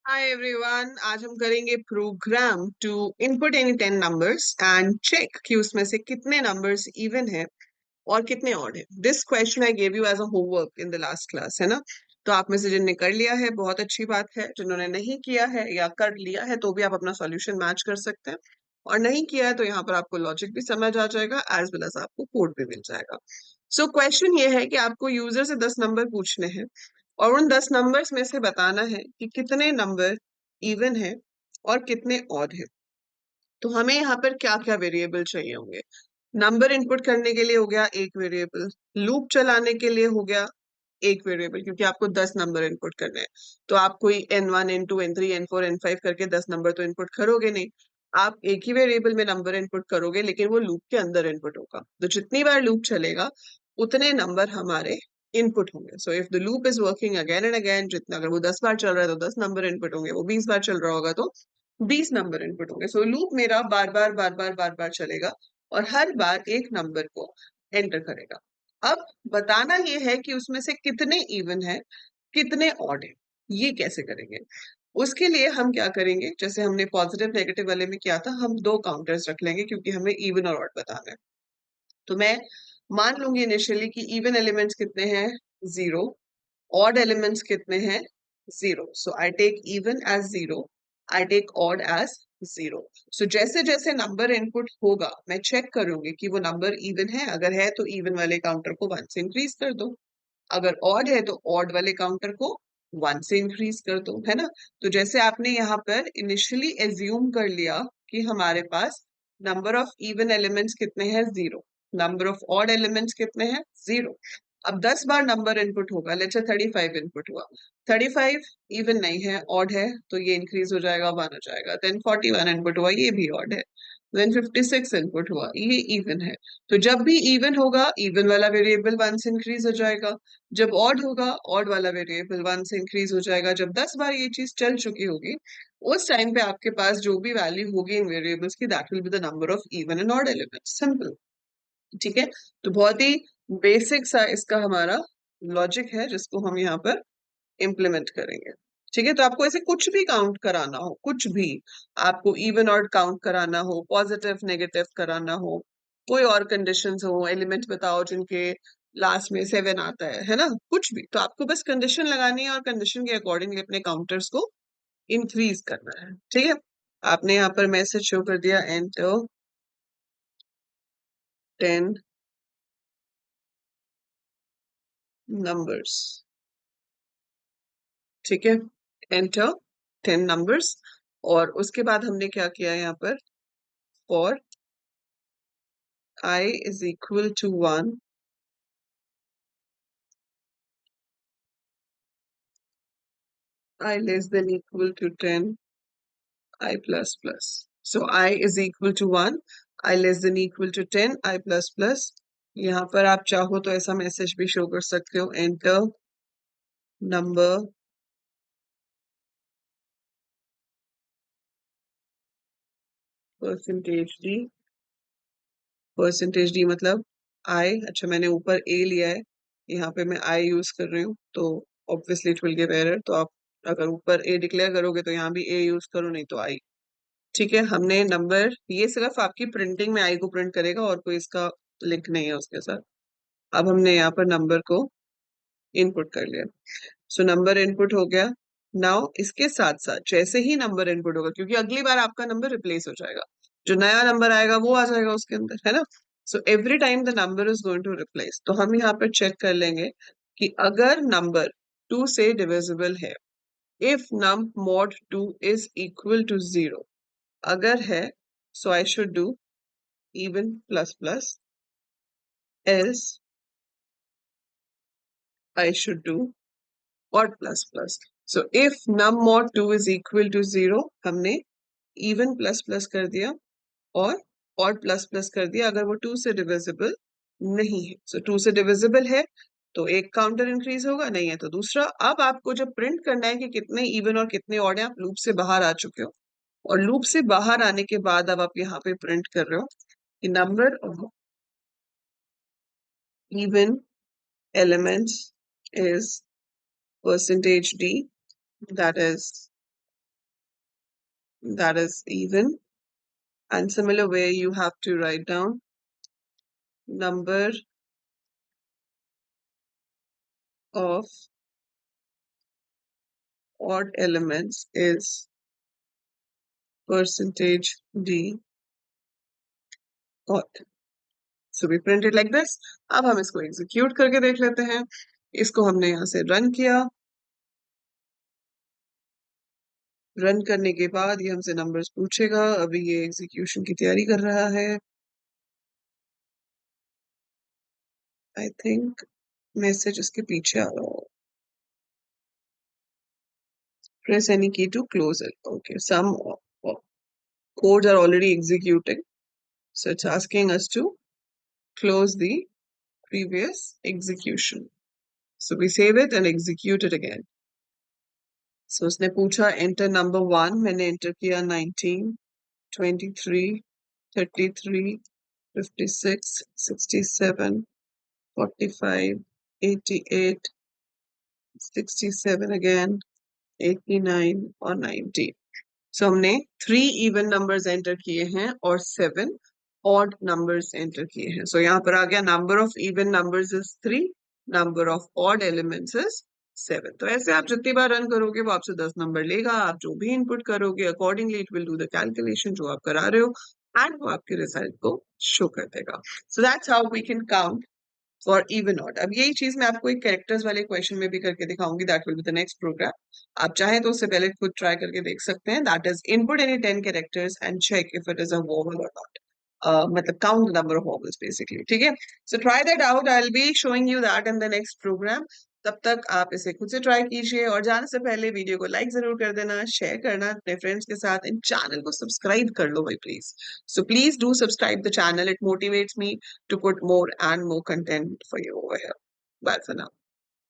Hi everyone, आज हम करेंगे program to input any 10 numbers and check कि उसमें से कितने नंबर्स इवन है और कितने ऑड है। This question I gave you as a homework in the last class, है ना। तो आप में से जिनने कर लिया है बहुत अच्छी बात है, जिन्होंने नहीं किया है या कर लिया है तो भी आप अपना सॉल्यूशन मैच कर सकते हैं, और नहीं किया है तो यहाँ पर आपको लॉजिक भी समझ आ जाएगा एज वेल एज आपको कोड भी मिल जाएगा। सो क्वेश्चन ये है कि आपको यूजर से 10 नंबर पूछने हैं और उन 10 नंबर्स में से बताना है कि कितने नंबर इवन है और कितने ऑड है। तो हमें यहाँ पर क्या क्या वेरिएबल चाहिए होंगे। नंबर इनपुट करने के लिए हो गया एक वेरिएबल, लूप चलाने के लिए हो गया एक वेरिएबल, क्योंकि आपको 10 नंबर इनपुट करने हैं। तो आप कोई n1 n2 n3 n4 n5 करके 10 नंबर तो इनपुट करोगे नहीं। आप एक ही वेरिएबल में नंबर इनपुट करोगे, लेकिन वो लूप के अंदर इनपुट होगा। तो जितनी बार लूप चलेगा उतने नंबर हमारे इनपुट होंगे। So if the loop is working again and again, जितना अगर वो 10 बार चल रहा है तो 10 नंबर इनपुट होंगे, वो 20 बार चल रहा होगा तो 20 नंबर इनपुट होंगे। सो लूप मेरा बार बार चलेगा और हर बार एक नंबर को एंटर करेगा। अब बताना ये है कि उसमें से कितने इवन है कितने ऑड है। ये कैसे करेंगे? उसके लिए हम क्या करेंगे, जैसे हमने पॉजिटिव नेगेटिव वाले में किया था, हम दो काउंटर्स रख लेंगे क्योंकि हमें इवन और ऑड बताना है। तो मैं मान लूंगी इनिशियली कि इवन एलिमेंट्स कितने हैं, 0। ऑड एलिमेंट्स कितने हैं, 0। So I take even as 0, I take odd as 0। So जैसे जैसे नंबर इनपुट होगा मैं चेक करूंगी कि वो नंबर इवन है। अगर है तो इवन वाले काउंटर को 1 से इंक्रीज कर दो, अगर ऑड है तो ऑड वाले काउंटर को 1 से इंक्रीज कर दो, है ना। तो जैसे आपने यहाँ पर इनिशियली एज्यूम कर लिया कि हमारे पास नंबर ऑफ इवन एलिमेंट्स कितने हैं, 0। नंबर ऑफ ऑड एलिमेंट्स कितने हैं, 0। अब 10 बार नंबर इनपुट होगा, लेट्स से 35 इनपुट हुआ। 35 इवन नहीं है, ऑड है, तो ये इंक्रीज हो जाएगा, 1 हो जाएगा। देन 41 इनपुट हुआ, ये भी ऑड है। देन 56 इनपुट हुआ, ये इवन है। तो जब भी इवन होगा इवन वाला वेरिएबल 1 से इंक्रीज हो जाएगा, जब ऑड होगा ऑड वाला वेरिएबल 1 से इंक्रीज हो जाएगा। जब 10 बार ये चीज चल चुकी होगी उस टाइम पे आपके पास जो भी वैल्यू होगी इन वेरिएबल्स की, that will be the number of even and odd elements. Simple, ठीक है। तो बहुत ही बेसिक सा इसका हमारा लॉजिक है जिसको हम यहाँ पर इम्प्लीमेंट करेंगे। ठीक है, तो आपको ऐसे कुछ भी काउंट कराना हो, कुछ भी आपको इवन ऑड काउंट कराना हो, पॉजिटिव नेगेटिव कराना हो, कोई और कंडीशंस हो, एलिमेंट्स बताओ जिनके लास्ट में 7 आता है ना, कुछ भी, तो आपको बस कंडीशन लगानी है और कंडीशन के अकॉर्डिंगली अपने काउंटर्स को इंक्रीज करना है। ठीक है, आपने यहाँ पर मैसेज शो कर दिया, एंटर 10 नंबर्स। ठीक है, एंटर 10 नंबर्स। और उसके बाद हमने क्या किया यहाँ पर, for I is equal to 1, I less than equal to 10, I plus plus. So I is equal to 1, I less than equal to 10, I plus plus. यहाँ पर आप चाहो तो ऐसा मैसेज भी शो कर सकते हो, एंटर नंबर परसेंटेज डी मतलब आई। अच्छा, मैंने ऊपर ए लिया है, यहाँ पे मैं आई यूज कर रही हूँ, तो obviously it will give error. तो आप अगर ऊपर ए डिक्लेयर करोगे तो यहाँ भी ए यूज करो, नहीं तो आई। ठीक है, हमने नंबर, ये सिर्फ आपकी प्रिंटिंग में आई को प्रिंट करेगा और कोई इसका लिंक नहीं है उसके साथ। अब हमने यहाँ पर नंबर को इनपुट कर लिया। सो नंबर इनपुट हो गया। नाउ इसके साथ साथ जैसे ही नंबर इनपुट होगा, क्योंकि अगली बार आपका नंबर रिप्लेस हो जाएगा, जो नया नंबर आएगा वो आ जाएगा उसके अंदर, है ना। So every time the number is going to replace. तो हम यहाँ पर चेक कर लेंगे कि अगर नंबर 2 से डिविजिबल है, if num mod 2 is equal to 0, अगर है, so I should do even plus plus, else I should do odd plus plus. So if num mod 2 is equal to 0, हमने even plus plus कर दिया और odd plus plus कर दिया अगर वो 2 से डिविजिबल नहीं है। So 2 से डिविजिबल है तो एक काउंटर इंक्रीज होगा, नहीं है तो दूसरा। अब आपको जब प्रिंट करना है कि कितने इवन और कितने ऑड है, आप लूप से बाहर आ चुके हो, और लूप से बाहर आने के बाद अब आप यहाँ पे प्रिंट कर रहे हो कि number of even elements is percentage d, that is that is even. And similar way, you have to write down number of odd elements is percentage D odd. So we print it like this. अब हम इसको execute करके देख लेते हैं. इसको हमने यहाँ से रन किया. रन करने के बाद ये हमसे नंबर्स पूछेगा. अभी ये एग्जीक्यूशन की तैयारी कर रहा है. आई थिंक मैसेज इसके पीछे आ रहा हो. Press any key to close it. Okay, some codes are already executing. So it's asking us to close the previous execution. So we save it and execute it again. So उसने पूछा enter number 1. मैंने enter किया 19, 23, 33, 56, 67, 45, 88, 67 again, 89 और 90. So हमने 3 even numbers enter किए हैं और 7 odd numbers enter किए हैं. So यहाँ पर आ गया number of even numbers is 3, number of odd elements is 7. तो ऐसे आप जितनी बार रन करोगे वो आपसे 10 नंबर लेगा. आप जो भी इनपुट करोगे accordingly it will do the calculation जो आप करा रहे हो एंड वो आपके रिजल्ट को शो कर देगा. So that's how we can count for even odd. अब यही चीज मैं आपको एक कैरेक्टर्स वाले क्वेश्चन में भी करके दिखाऊंगी. That will be the next program. आप चाहें तो उससे पहले खुद ट्राई करके देख सकते हैं. That is input any 10 characters and check if it is a vowel और नॉट. मतलब count the number of vowels basically. ठीक है. So try that out. I will be showing you that in the next program. तब तक आप इसे खुद से ट्राई कीजिए और जाने से पहले वीडियो को लाइक जरूर कर देना, शेयर करना अपने फ्रेंड्स के साथ. इन चैनल को सब्सक्राइब कर लो भाई please. So please do subscribe the channel. It motivates me to put more and more content for you over here. Bye for now.